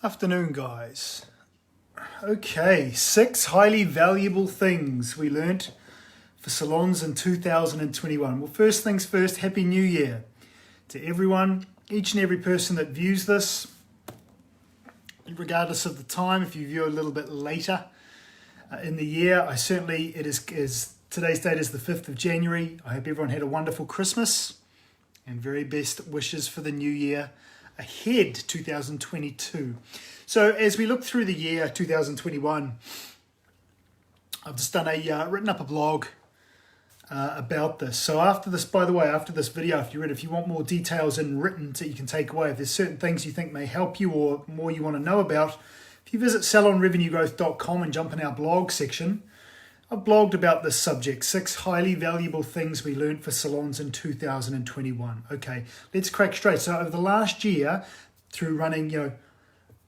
Afternoon, guys. Okay, 6 highly valuable things we learnt for salons in 2021. Well, first things first, Happy New Year to everyone, each and every person that views this, regardless of the time. If you view a little bit later in the year, today's date is the 5th of January. I hope everyone had a wonderful Christmas and very best wishes for the new year ahead, 2022. So as we look through the year 2021, I've just written up a blog about this. So after this, by the way, after this video, if you want more details in written that you can take away, if there's certain things you think may help you or more you want to know about, if you visit salonrevenuegrowth.com and jump in our blog section, I've blogged about this subject, 6 highly valuable things we learned for salons in 2021. Okay, let's crack straight. So over the last year, through running,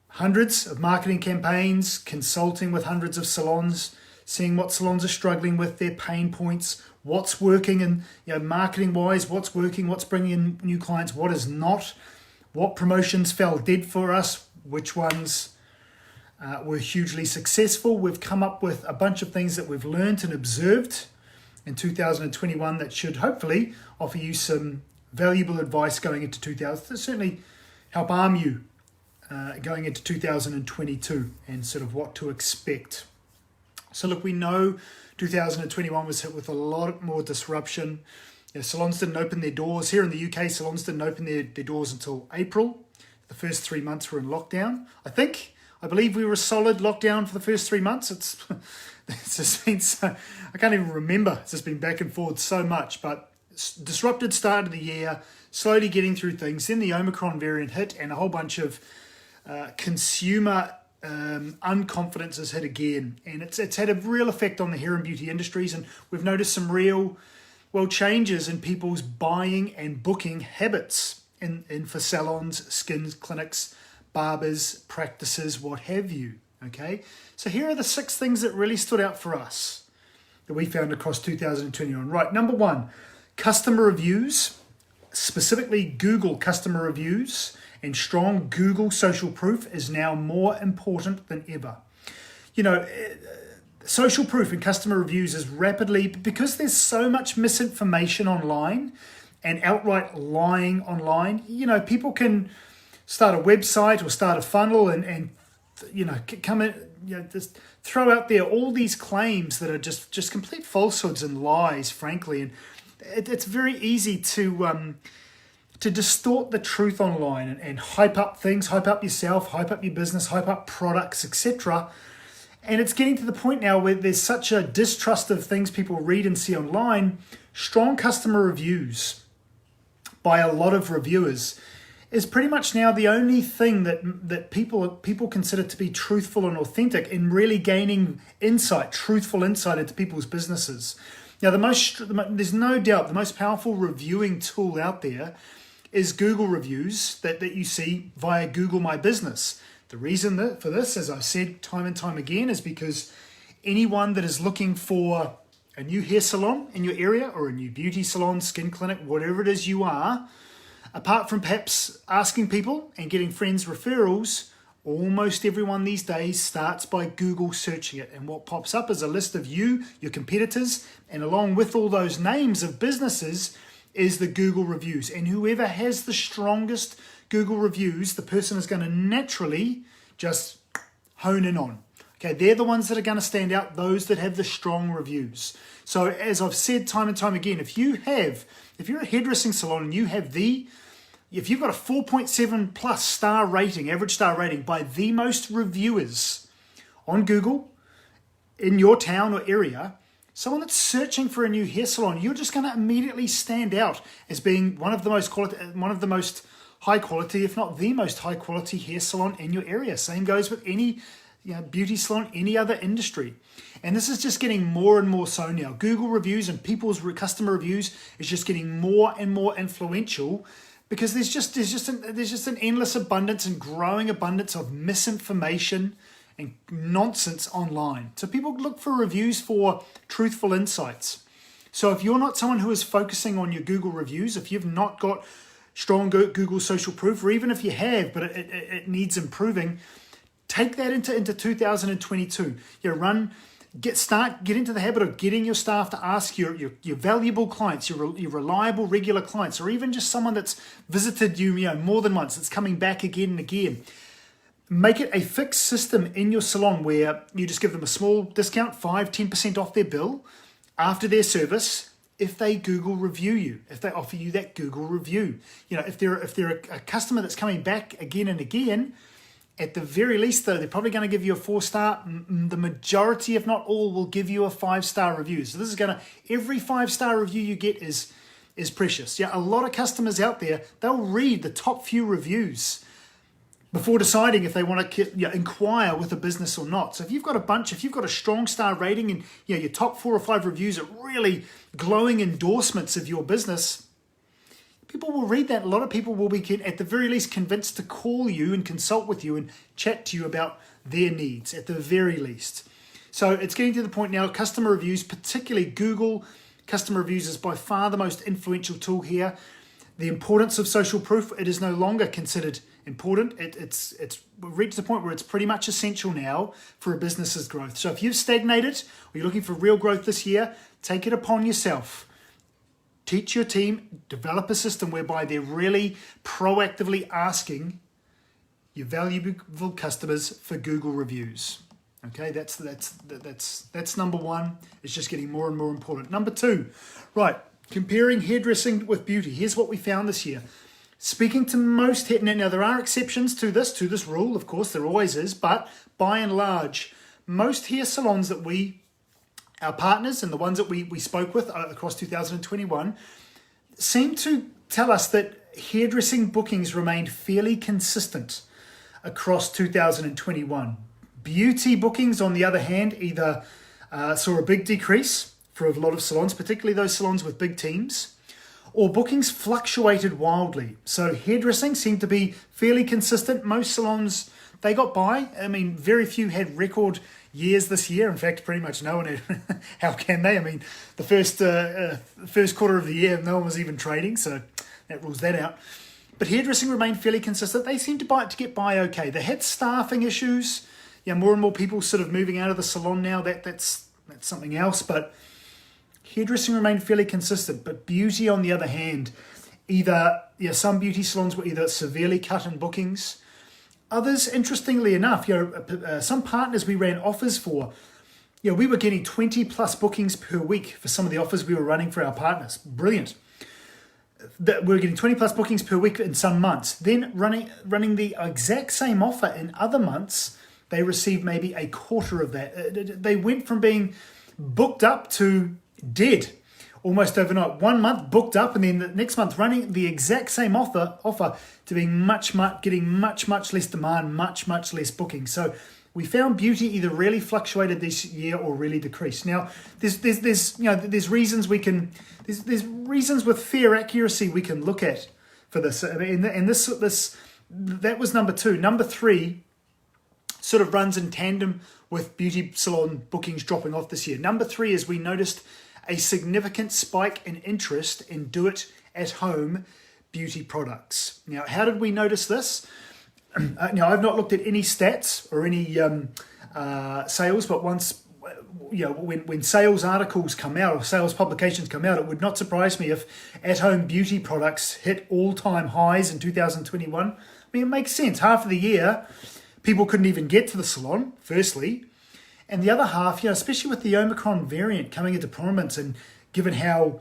hundreds of marketing campaigns, consulting with hundreds of salons, seeing what salons are struggling with, their pain points, what's working and marketing-wise, what's working, what's bringing in new clients, what is not, what promotions fell dead for us, which ones were hugely successful. We've come up with a bunch of things that we've learned and observed in 2021 that should hopefully offer you some valuable advice going into 2000, certainly help arm you going into 2022 and sort of what to expect. So look, we know 2021 was hit with a lot more disruption. Salons didn't open their doors. Here in the UK, salons didn't open their doors until April. The first 3 months were in lockdown. I believe we were a solid lockdown for the first 3 months. It's just been so, I can't even remember. It's just been back and forth so much, but disrupted start of the year, slowly getting through things. Then the Omicron variant hit and a whole bunch of consumer unconfidence has hit again. And it's had a real effect on the hair and beauty industries. And we've noticed some real, changes in people's buying and booking habits for salons, skin clinics, barbers, practices, what have you, okay? So here are the 6 things that really stood out for us that we found across 2021. Right, number 1, customer reviews, specifically Google customer reviews, and strong Google social proof is now more important than ever. Social proof and customer reviews is rapidly, because there's so much misinformation online and outright lying online, people can start a website or start a funnel and come in, just throw out there all these claims that are just complete falsehoods and lies, frankly. And it's very easy to distort the truth online and hype up things, hype up yourself, hype up your business, hype up products, etc. And it's getting to the point now where there's such a distrust of things people read and see online. Strong customer reviews by a lot of reviewers is pretty much now the only thing that people consider to be truthful and authentic in really gaining insight, truthful insight into people's businesses. Now, there's no doubt the most powerful reviewing tool out there is Google reviews that you see via Google My Business. The reason for this, as I've said time and time again, is because anyone that is looking for a new hair salon in your area or a new beauty salon, skin clinic, whatever it is you are, apart from perhaps asking people and getting friends referrals, almost everyone these days starts by Google searching it. And what pops up is a list of your competitors, and along with all those names of businesses is the Google reviews. And whoever has the strongest Google reviews, the person is going to naturally just hone in on. Okay, they're the ones that are going to stand out, those that have the strong reviews. So as I've said time and time again, if you're a hairdressing salon and if you've got a 4.7 plus star rating, average star rating by the most reviewers on Google in your town or area, someone that's searching for a new hair salon, you're just going to immediately stand out as being one of the most high quality, if not the most high quality hair salon in your area. Same goes with any beauty salon, any other industry. And this is just getting more and more so now. Google reviews and people's customer reviews is just getting more and more influential, because there's just an endless abundance and growing abundance of misinformation and nonsense online. So people look for reviews for truthful insights. So if you're not someone who is focusing on your Google reviews, if you've not got strong Google social proof, or even if you have, but it needs improving, Take that into 2022. Get into the habit of getting your staff to ask your valuable clients, your reliable regular clients, or even just someone that's visited you, more than once, that's coming back again and again. Make it a fixed system in your salon where you just give them a small discount, 5-10% off their bill after their service if they Google review you, if they offer you that Google review. If they're a customer that's coming back again and again, at the very least, though, they're probably going to give you a 4-star. The majority, if not all, will give you a 5-star review. So this is every 5-star review you get is precious. A lot of customers out there, they'll read the top few reviews before deciding if they want to inquire with a business or not. So if you've got a strong star rating and your top 4 or 5 reviews are really glowing endorsements of your business, people will read that. A lot of people will be, at the very least, convinced to call you and consult with you and chat to you about their needs, at the very least. So it's getting to the point now, customer reviews, particularly Google customer reviews, is by far the most influential tool here. The importance of social proof, it is no longer considered important. It's reached the point where it's pretty much essential now for a business's growth. So if you've stagnated or you're looking for real growth this year, take it upon yourself. Teach your team, develop a system whereby they're really proactively asking your valuable customers for Google reviews. Okay, that's number one. It's just getting more and more important. Number 2, right, comparing hairdressing with beauty. Here's what we found this year. Speaking to most now there are exceptions to this rule, of course, there always is, but by and large, most hair salons that our partners and the ones that we spoke with across 2021 seem to tell us that hairdressing bookings remained fairly consistent across 2021. Beauty bookings, on the other hand, either saw a big decrease for a lot of salons, particularly those salons with big teams, or bookings fluctuated wildly. So hairdressing seemed to be fairly consistent. Most salons, they got by. I mean, very few had record years this year. In fact, pretty much no one had. How can they? I mean, the first quarter of the year, no one was even trading, so that rules that out. But hairdressing remained fairly consistent. They seemed to get by okay. They had staffing issues. More and more people sort of moving out of the salon now. That's something else, but hairdressing remained fairly consistent. But beauty, on the other hand, some beauty salons were either severely cut in bookings. Others, interestingly enough, some partners we ran offers for, we were getting 20 plus bookings per week for some of the offers we were running for our partners. Brilliant. We were getting 20 plus bookings per week in some months. Then running the exact same offer in other months, they received maybe a quarter of that. They went from being booked up to dead almost overnight. 1 month booked up, and then the next month running the exact same offer to being getting much less demand, much less booking. So we found beauty either really fluctuated this year or really decreased. Now there's reasons there's reasons with fair accuracy we can look at for this, and that was number 2. Number 3 sort of runs in tandem with beauty salon bookings dropping off this year. Number 3 is we noticed a significant spike in interest in do-it-at-home beauty products. Now, how did we notice this? Now, I've not looked at any stats or any sales, but when sales articles come out or sales publications come out, it would not surprise me if at-home beauty products hit all-time highs in 2021. I mean, it makes sense. Half of the year, people couldn't even get to the salon, firstly. And the other half, especially with the Omicron variant coming into prominence and given how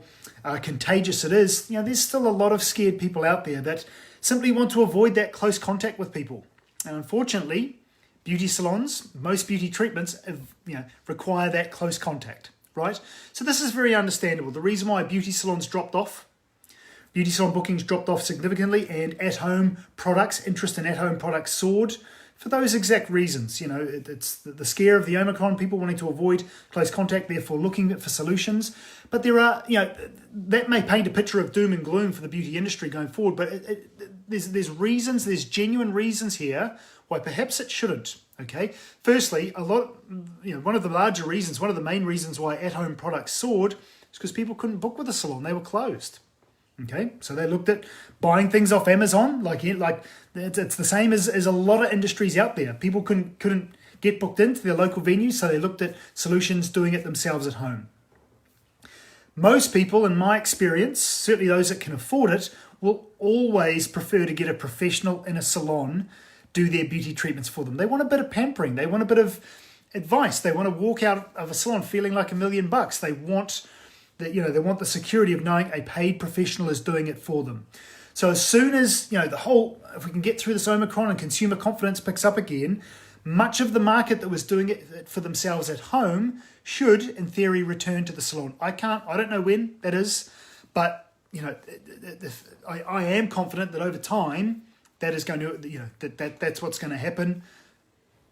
contagious it is, there's still a lot of scared people out there that simply want to avoid that close contact with people. And unfortunately, beauty salons, most beauty treatments, require that close contact, right? So this is very understandable. The reason why beauty salons dropped off, beauty salon bookings dropped off significantly, and at-home products, interest in at-home products soared, for those exact reasons. It's the scare of the Omicron, people wanting to avoid close contact, therefore looking for solutions. But there are, that may paint a picture of doom and gloom for the beauty industry going forward, but there's genuine reasons here why perhaps it shouldn't, okay? Firstly, one of the main reasons why at-home products soared is because people couldn't book with a salon, they were closed. Okay, so they looked at buying things off Amazon. Like it's the same as a lot of industries out there. People couldn't get booked into their local venues, so they looked at solutions doing it themselves at home. Most people, in my experience, certainly those that can afford it, will always prefer to get a professional in a salon do their beauty treatments for them. They want a bit of pampering. They want a bit of advice. They want to walk out of a salon feeling like $1 million. They want they want the security of knowing a paid professional is doing it for them. So as soon as, if we can get through this Omicron and consumer confidence picks up again, much of the market that was doing it for themselves at home should, in theory, return to the salon. I don't know when that is, but I am confident that over time that is going to, that's what's going to happen.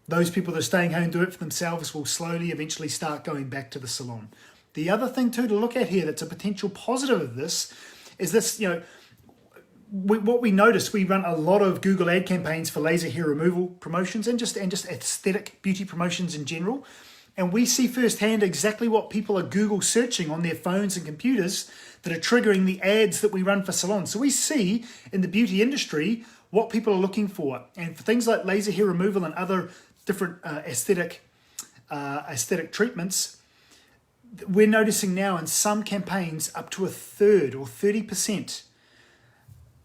Those people that are staying home and do it for themselves will slowly, eventually start going back to the salon. The other thing too to look at here that's a potential positive of this is this, what we notice, we run a lot of Google ad campaigns for laser hair removal promotions and just aesthetic beauty promotions in general. And we see firsthand exactly what people are Google searching on their phones and computers that are triggering the ads that we run for salons. So we see in the beauty industry what people are looking for. And for things like laser hair removal and other different aesthetic treatments, we're noticing now in some campaigns up to a third or 30%,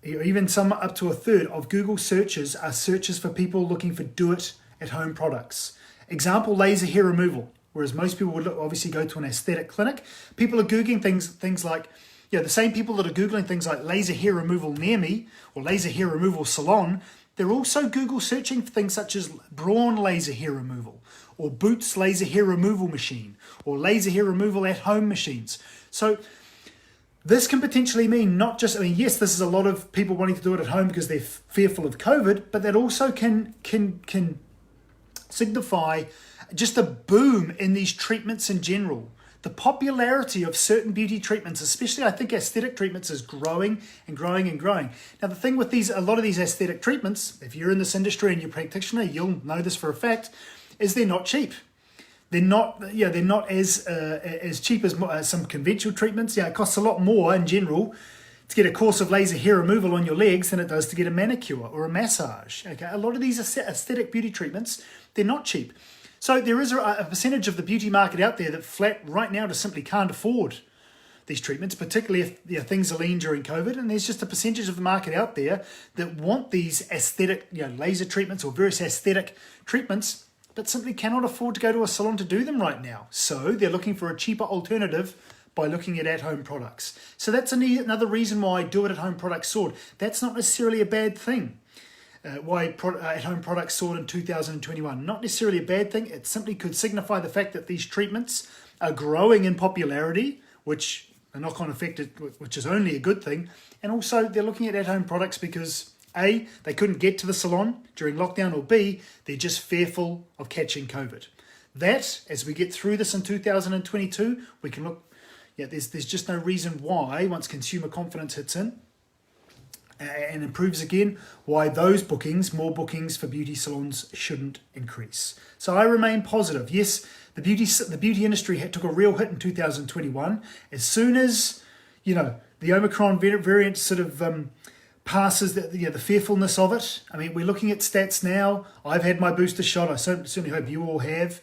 even some up to a third of Google searches are searches for people looking for do-it-at-home products. Example, laser hair removal. Whereas most people would obviously go to an aesthetic clinic, people are Googling things like, the same people that are Googling things like laser hair removal near me or laser hair removal salon, they're also Google searching for things such as Braun laser hair removal or Boots laser hair removal machine or laser hair removal at home machines. So this can potentially mean not just, yes, this is a lot of people wanting to do it at home because they're fearful of COVID, but that also can signify just a boom in these treatments in general. The popularity of certain beauty treatments, especially I think aesthetic treatments, is growing and growing and growing. Now the thing with a lot of these aesthetic treatments, if you're in this industry and you're a practitioner, you'll know this for a fact, is they're not cheap. They're not as cheap as some conventional treatments. It costs a lot more in general to get a course of laser hair removal on your legs than it does to get a manicure or a massage. Okay, a lot of these aesthetic beauty treatments, they're not cheap. So there is a percentage of the beauty market out there that flat right now just simply can't afford these treatments, particularly if things are lean during COVID. And there's just a percentage of the market out there that want these aesthetic, laser treatments or various aesthetic treatments, but simply cannot afford to go to a salon to do them right now. So they're looking for a cheaper alternative by looking at home products. So that's another reason why do-it-at-home products soared. That's not necessarily a bad thing. Why at-home products soared in 2021. Not necessarily a bad thing. It simply could signify the fact that these treatments are growing in popularity, which a knock-on effect, which is only a good thing. And also they're looking at home products because A, they couldn't get to the salon during lockdown, or B, they're just fearful of catching COVID. That, as we get through this in 2022, we can look, there's just no reason why, once consumer confidence hits in, and improves again, why those more bookings for beauty salons shouldn't increase. So I remain positive. Yes, the beauty industry took a real hit in 2021. As soon as, the Omicron variant sort of passes the fearfulness of it. We're looking at stats now. I've had my booster shot. I certainly hope you all have.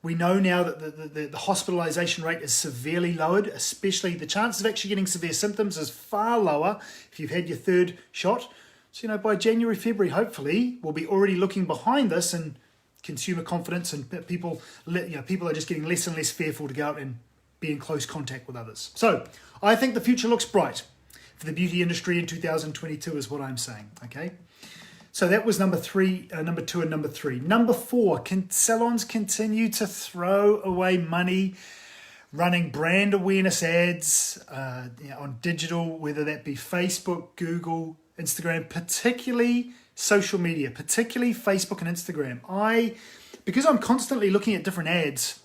We know now that the hospitalization rate is severely lowered, especially the chance of actually getting severe symptoms is far lower if you've had your third shot. So, by January, February, hopefully, we'll be already looking behind this and consumer confidence and people are just getting less and less fearful to go out and be in close contact with others. So, I think the future looks bright for the beauty industry in 2022 is what I'm saying, okay? So that was number 2 and number 3. Number 4, can salons continue to throw away money running brand awareness ads on digital, whether that be Facebook, Google, Instagram, particularly social media, particularly Facebook and Instagram. Because I'm constantly looking at different ads,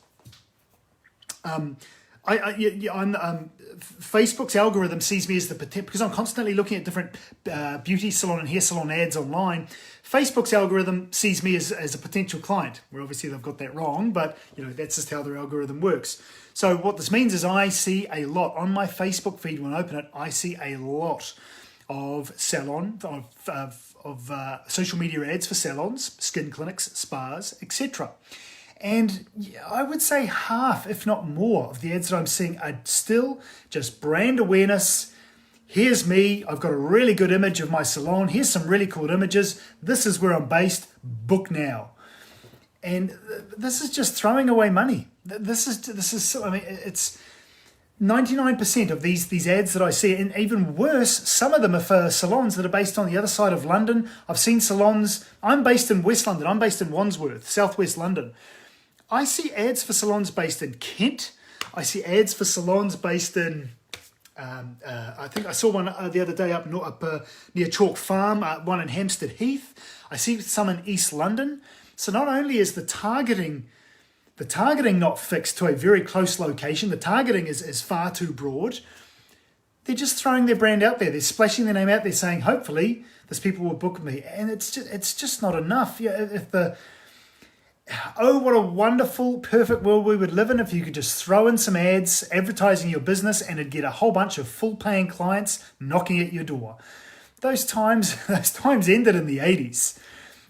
Facebook's algorithm sees me as the potential, because I'm constantly looking at different beauty salon and hair salon ads online. Facebook's algorithm sees me as a potential client, where obviously they've got that wrong, but that's just how their algorithm works. So what this means is I see a lot on my Facebook feed. When I open it, I see a lot of social media ads for salons, skin clinics, spas, etc. And I would say half, if not more, of the ads that I'm seeing are still just brand awareness. Here's me, I've got a really good image of my salon, here's some really cool images, this is where I'm based, book now. And this is just throwing away money. This is I mean, it's 99% of these ads that I see, and even worse, some of them are for salons that are based on the other side of London. I've seen salons, I'm based in West London, I'm based in Wandsworth, southwest London. I see ads for salons based in Kent. I see ads for salons based in, I think I saw one the other day up near Chalk Farm, one in Hampstead Heath. I see some in East London. So not only is the targeting not fixed to a very close location, the targeting is far too broad. They're just throwing their brand out there. They're splashing their name out there saying, hopefully, this people will book me. And it's just not enough. Oh, what a wonderful, perfect world we would live in if you could just throw in some ads advertising your business and it'd get a whole bunch of full-paying clients knocking at your door. Those times ended in the 80s.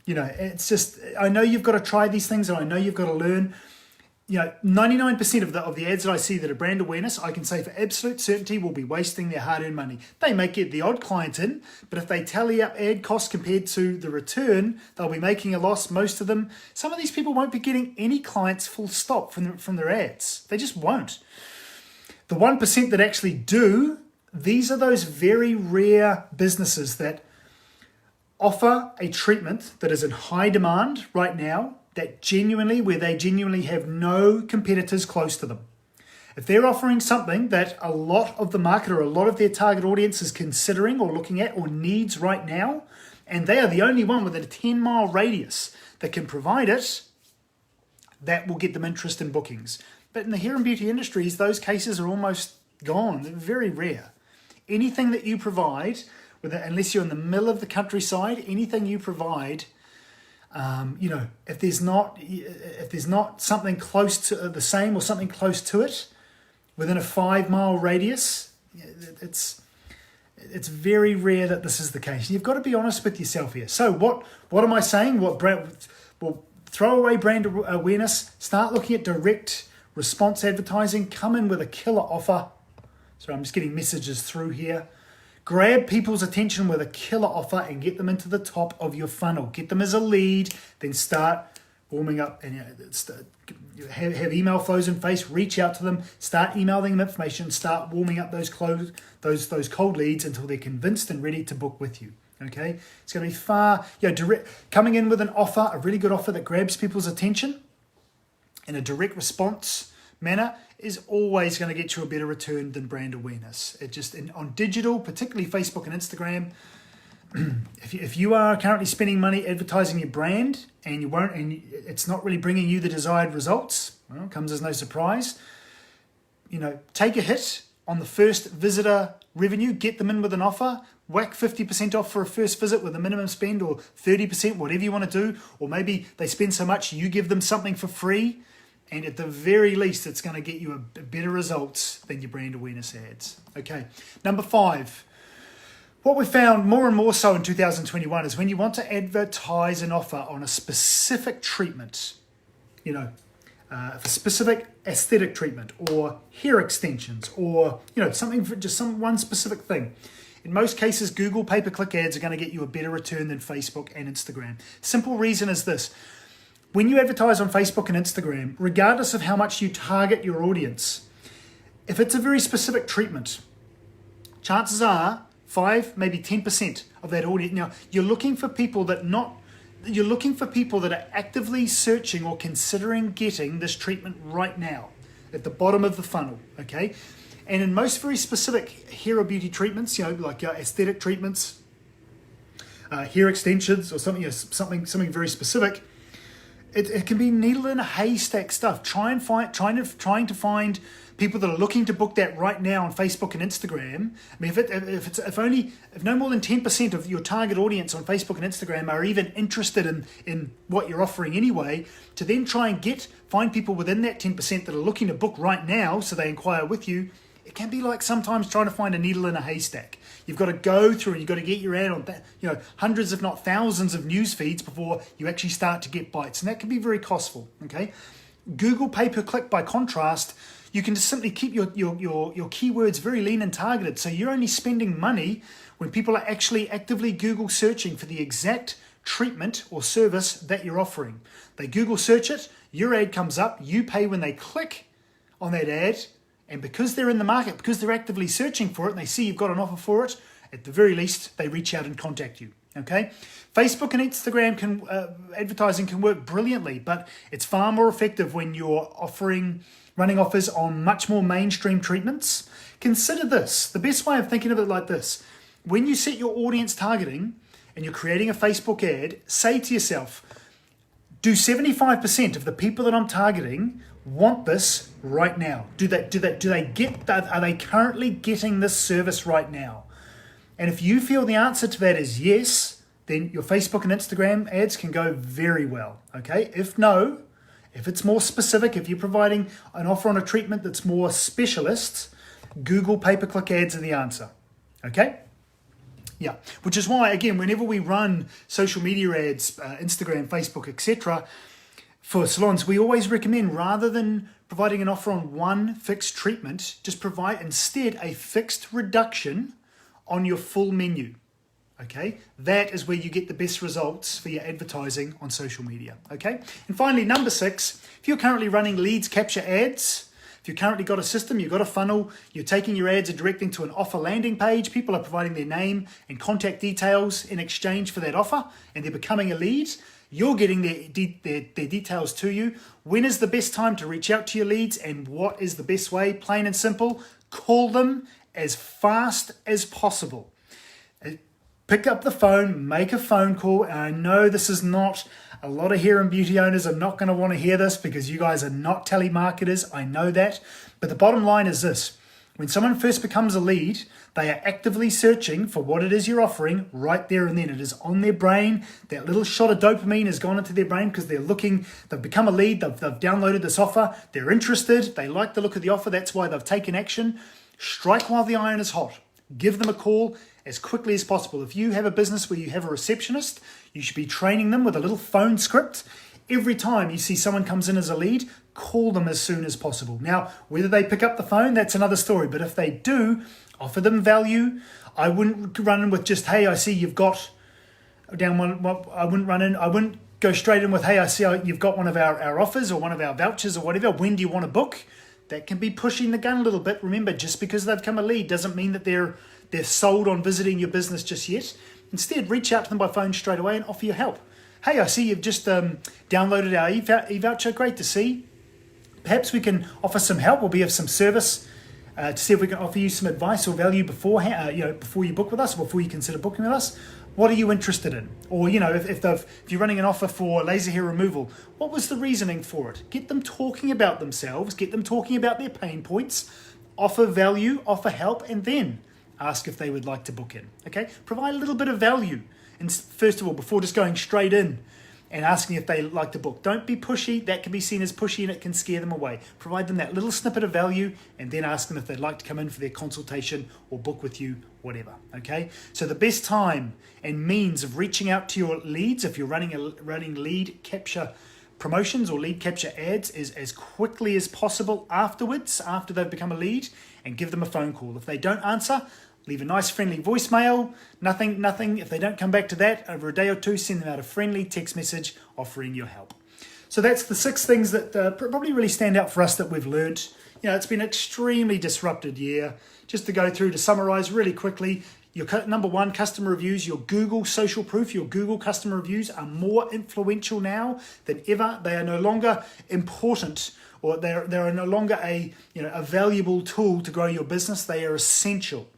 It's just, I know you've got to try these things and I know you've got to learn. 99% of the ads that I see that are brand awareness, I can say for absolute certainty will be wasting their hard-earned money. They may get the odd client in, but if they tally up ad costs compared to the return, they'll be making a loss, most of them. Some of these people won't be getting any clients full stop from their ads. They just won't. The 1% that actually do, these are those very rare businesses that offer a treatment that is in high demand right now, where they genuinely have no competitors close to them. If they're offering something that a lot of the market or a lot of their target audience is considering or looking at or needs right now, and they are the only one within a 10-mile radius that can provide it, that will get them interest in bookings. But in the hair and beauty industries, those cases are almost gone. They're very rare. Anything that you provide, unless you're in the middle of the countryside, anything you provide, if there's not something close to the same or something close to it within a 5-mile radius, it's very rare that this is the case. You've got to be honest with yourself here. So what am I saying? Throw away brand awareness. Start looking at direct response advertising. Come in with a killer offer. Sorry, I'm just getting messages through here. Grab people's attention with a killer offer and get them into the top of your funnel. Get them as a lead, then start warming up and have email flows in place. Reach out to them, start emailing them information, start warming up those cold leads until they're convinced and ready to book with you. Okay, it's going to be far direct. Coming in with an offer, a really good offer that grabs people's attention in a direct response manner is always going to get you a better return than brand awareness. On digital, particularly Facebook and Instagram, if you are currently spending money advertising your brand and it's not really bringing you the desired results, well, it comes as no surprise. Take a hit on the first visitor revenue, get them in with an offer, whack 50% off for a first visit with a minimum spend, or 30%, whatever you want to do, or maybe they spend so much you give them something for free. And at the very least, it's going to get you a better results than your brand awareness ads. Okay, number 5. What we found more and more so in 2021 is when you want to advertise an offer on a specific treatment, for specific aesthetic treatment or hair extensions or, something for just one specific thing. In most cases, Google pay-per-click ads are going to get you a better return than Facebook and Instagram. Simple reason is this. When you advertise on Facebook and Instagram, regardless of how much you target your audience, if it's a very specific treatment, chances are 5, maybe 10% of that audience. Now, you're looking for people that are actively searching or considering getting this treatment right now at the bottom of the funnel, okay? And in most very specific hair or beauty treatments, like aesthetic treatments, hair extensions or something very specific, it can be needle in a haystack stuff. Trying to find people that are looking to book that right now on Facebook and Instagram. I mean, if no more than 10% of your target audience on Facebook and Instagram are even interested in what you're offering anyway, to then try and find people within that 10% that are looking to book right now, so they inquire with you. It can be like sometimes trying to find a needle in a haystack. You've got to go through and you've got to get your ad on that, hundreds if not thousands of news feeds before you actually start to get bites, and that can be very costly. Okay, Google pay-per-click, by contrast, you can just simply keep your keywords very lean and targeted, so you're only spending money when people are actually actively Google searching for the exact treatment or service that you're offering. They Google search it, your ad comes up, you pay when they click on that ad. And because they're in the market, because they're actively searching for it and they see you've got an offer for it, at the very least, they reach out and contact you. Okay? Facebook and Instagram advertising can work brilliantly, but it's far more effective when you're running offers on much more mainstream treatments. Consider this. The best way of thinking of it like this. When you set your audience targeting and you're creating a Facebook ad, say to yourself, do 75% of the people that I'm targeting want this right now? Are they currently getting this service right now? And if you feel the answer to that is yes, then your Facebook and Instagram ads can go very well. Okay? If it's more specific, if you're providing an offer on a treatment that's more specialist, Google pay-per-click ads are the answer. Okay? Yeah, which is why, again, whenever we run social media ads, Instagram, Facebook, etc., for salons, we always recommend, rather than providing an offer on one fixed treatment, just provide instead a fixed reduction on your full menu. Okay, that is where you get the best results for your advertising on social media. Okay, and finally, number 6, if you're currently running leads capture ads, if you've currently got a system, you've got a funnel, you're taking your ads and directing to an offer landing page, people are providing their name and contact details in exchange for that offer, and they're becoming a lead. You're getting their details to you. When is the best time to reach out to your leads, and what is the best way? Plain and simple, call them as fast as possible. Pick up the phone, make a phone call. And I know this is not, a lot of hair and beauty owners are not going to want to hear this because you guys are not telemarketers. I know that. But the bottom line is this. When someone first becomes a lead, they are actively searching for what it is you're offering right there and then. It is on their brain. That little shot of dopamine has gone into their brain because they've become a lead, they've downloaded this offer, they're interested, they like the look of the offer, that's why they've taken action. Strike while the iron is hot. Give them a call as quickly as possible. If you have a business where you have a receptionist, you should be training them with a little phone script. Every time you see someone comes in as a lead, call them as soon as possible. Now, whether they pick up the phone, that's another story. But if they do, offer them value. I wouldn't run in with just, hey, I see you've got down one. I wouldn't go straight in with, hey, I see you've got one of our offers or one of our vouchers or whatever. When do you want to book? That can be pushing the gun a little bit. Remember, just because they've come a lead doesn't mean that they're sold on visiting your business just yet. Instead, reach out to them by phone straight away and offer your help. Hey, I see you've just downloaded our e-voucher. Great to see. Perhaps we can offer some help or be of some service to see if we can offer you some advice or value beforehand, before you book with us, or before you consider booking with us. What are you interested in? Or, if you're running an offer for laser hair removal, what was the reasoning for it? Get them talking about themselves, get them talking about their pain points, offer value, offer help, and then ask if they would like to book in. Okay? Provide a little bit of value. And first of all, before just going straight in and asking if they like to book. Don't be pushy. That can be seen as pushy and it can scare them away. Provide them that little snippet of value and then ask them if they'd like to come in for their consultation or book with you, whatever. Okay? So the best time and means of reaching out to your leads, if you're running lead capture promotions or lead capture ads, is as quickly as possible afterwards, after they've become a lead, and give them a phone call. If they don't answer, leave a nice friendly voicemail. Nothing. If they don't come back to that, over a day or two, send them out a friendly text message offering your help. So that's the 6 things that probably really stand out for us that we've learned. It's been an extremely disrupted year. Just to go through, to summarize really quickly, your number 1, customer reviews, your Google social proof, your Google customer reviews are more influential now than ever. They are no longer important, or they are no longer a valuable tool to grow your business. They are essential.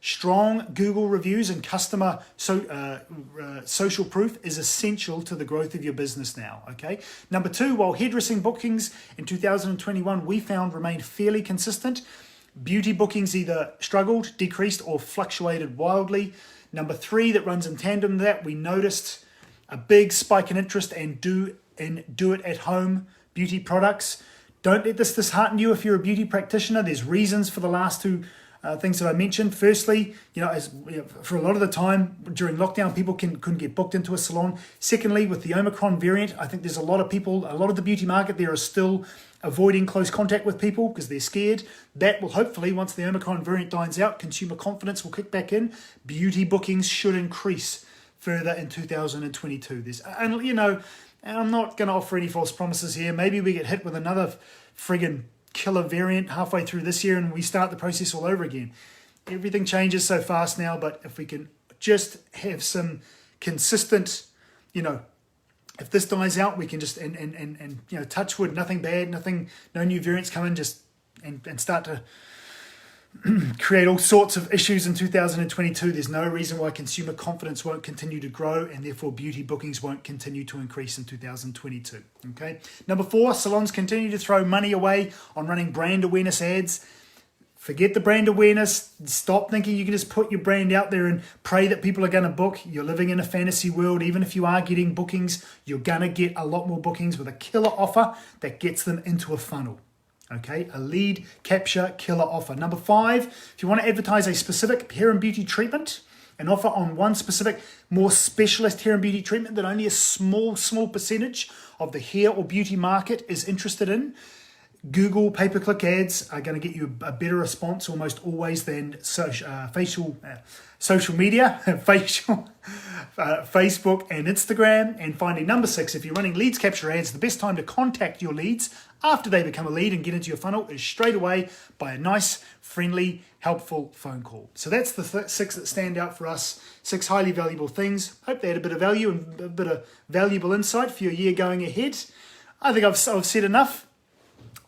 Strong Google reviews and customer social proof is essential to the growth of your business now, okay? Number 2, while hairdressing bookings in 2021 we found remained fairly consistent, beauty bookings either struggled, decreased, or fluctuated wildly. Number 3, that runs in tandem to that, we noticed a big spike in interest in do-it-at-home beauty products. Don't let this dishearten you if you're a beauty practitioner. There's reasons for the last two things that I mentioned. Firstly, for a lot of the time during lockdown, people couldn't get booked into a salon. Secondly, with the Omicron variant, I think there's a lot of the beauty market there are still avoiding close contact with people because they're scared. That will hopefully, once the Omicron variant dies out, consumer confidence will kick back in. Beauty bookings should increase further in 2022. And I'm not going to offer any false promises here. Maybe we get hit with another friggin' killer variant halfway through this year and we start the process all over again. Everything changes so fast now, but if we can just have some consistent, if this dies out, we can just, and touch wood, nothing bad, no new variants come in, just, and start to create all sorts of issues in 2022. There's no reason why consumer confidence won't continue to grow and therefore beauty bookings won't continue to increase in 2022. Okay. Number 4, salons continue to throw money away on running brand awareness ads. Forget the brand awareness. Stop thinking you can just put your brand out there and pray that people are going to book. You're living in a fantasy world. Even if you are getting bookings, you're going to get a lot more bookings with a killer offer that gets them into a funnel. Okay, a lead capture killer offer. Number 5, if you want to advertise a specific hair and beauty treatment, an offer on one specific, more specialist hair and beauty treatment that only a small percentage of the hair or beauty market is interested in, Google pay-per-click ads are going to get you a better response almost always than social media, Facebook and Instagram. And finally, number 6, if you're running leads capture ads, the best time to contact your leads after they become a lead and get into your funnel is straight away by a nice, friendly, helpful phone call. So that's the 6 that stand out for us, 6 highly valuable things. Hope they had a bit of value and a bit of valuable insight for your year going ahead. I think I've said enough.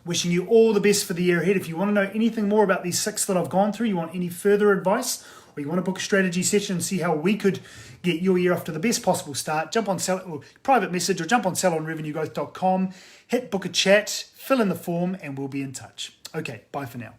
Wishing you all the best for the year ahead. If you want to know anything more about these 6 that I've gone through, you want any further advice, or you want to book a strategy session and see how we could get your year off to the best possible start, jump on private message or jump on salonrevenuegrowth.com, hit book a chat, fill in the form, and we'll be in touch. Okay, bye for now.